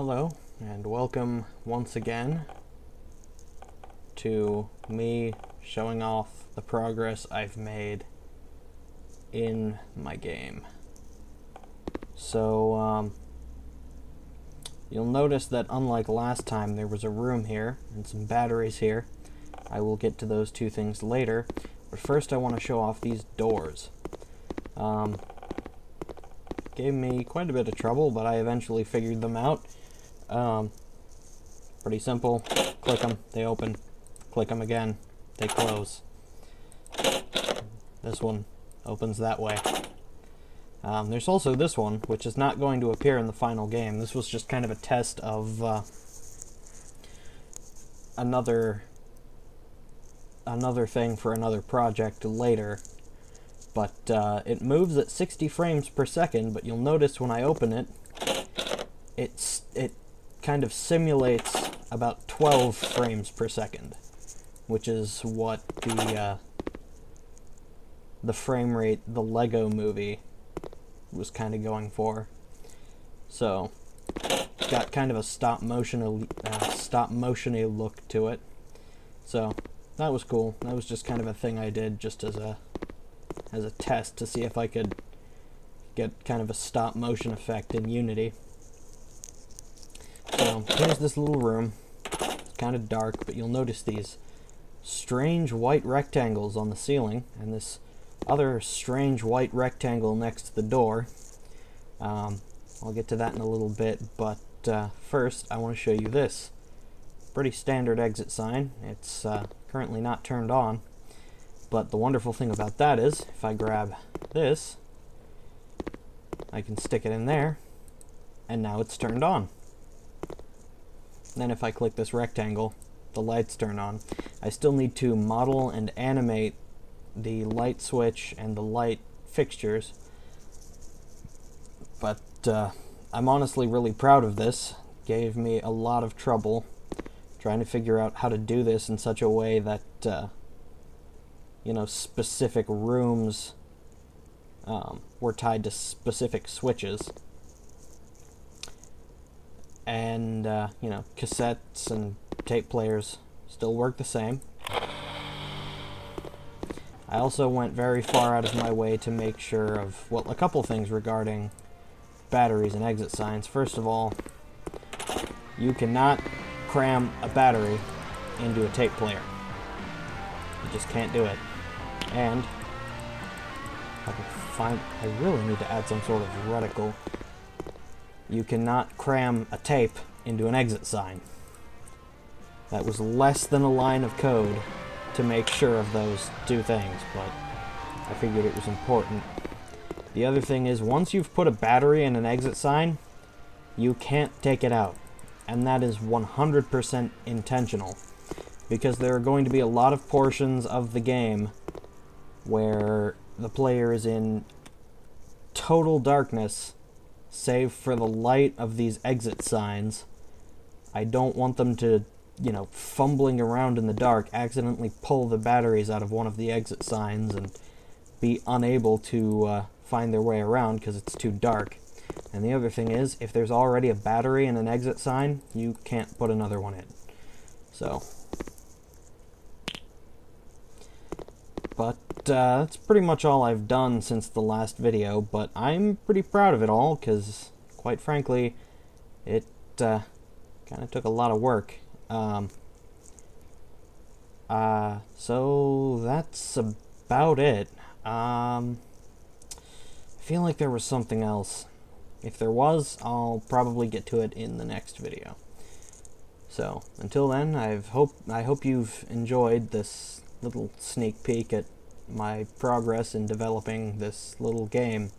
Hello, and welcome once again to me showing off the progress I've made in my game. So, you'll notice that unlike last time, there was a room here and some batteries here. I will get to those two things later, but first I want to show off these doors. Gave me quite a bit of trouble, but I eventually figured them out. Pretty simple. Click them, they open. Click them again, they close. This one opens that way. There's also this one, which is not going to appear in the final game. This was just kind of a test of another thing for another project later. But it moves at 60 frames per second, but you'll notice when I open it, it kind of simulates about 12 frames per second, which is what the frame rate the Lego Movie was kind of going for. So, got kind of a stop motion-y look to it. So, that was cool. That was just kind of a thing I did just as a test to see if I could get kind of a stop motion effect in Unity. So here's this little room. It's kind of dark, but you'll notice these strange white rectangles on the ceiling and this other strange white rectangle next to the door. I'll get to that in a little bit, but first I want to show you this. Pretty standard exit sign. It's currently not turned on. But the wonderful thing about that is, if I grab this, I can stick it in there, and now it's turned on. Then if I click this rectangle, the lights turn on. I still need to model and animate the light switch and the light fixtures, but I'm honestly really proud of this. Gave me a lot of trouble trying to figure out how to do this in such a way that specific rooms were tied to specific switches. And, cassettes and tape players still work the same. I also went very far out of my way to make sure of, well, a couple things regarding batteries and exit signs. First of all, you cannot cram a battery into a tape player. You just can't do it. And I really need to add some sort of reticle. You cannot cram a tape into an exit sign. That was less than a line of code to make sure of those two things, but I figured it was important. The other thing is, once you've put a battery in an exit sign, you can't take it out. And that is 100% intentional. Because there are going to be a lot of portions of the game where the player is in total darkness, save for the light of these exit signs. I don't want them to, fumbling around in the dark, accidentally pull the batteries out of one of the exit signs and be unable to find their way around because it's too dark. And the other thing is, if there's already a battery in an exit sign, you can't put another one in. So, but that's pretty much all I've done since the last video, but I'm pretty proud of it all, because, quite frankly, it kind of took a lot of work. So that's about it. I feel like there was something else. If there was, I'll probably get to it in the next video. So, until then, I hope you've enjoyed this little sneak peek at my progress in developing this little game.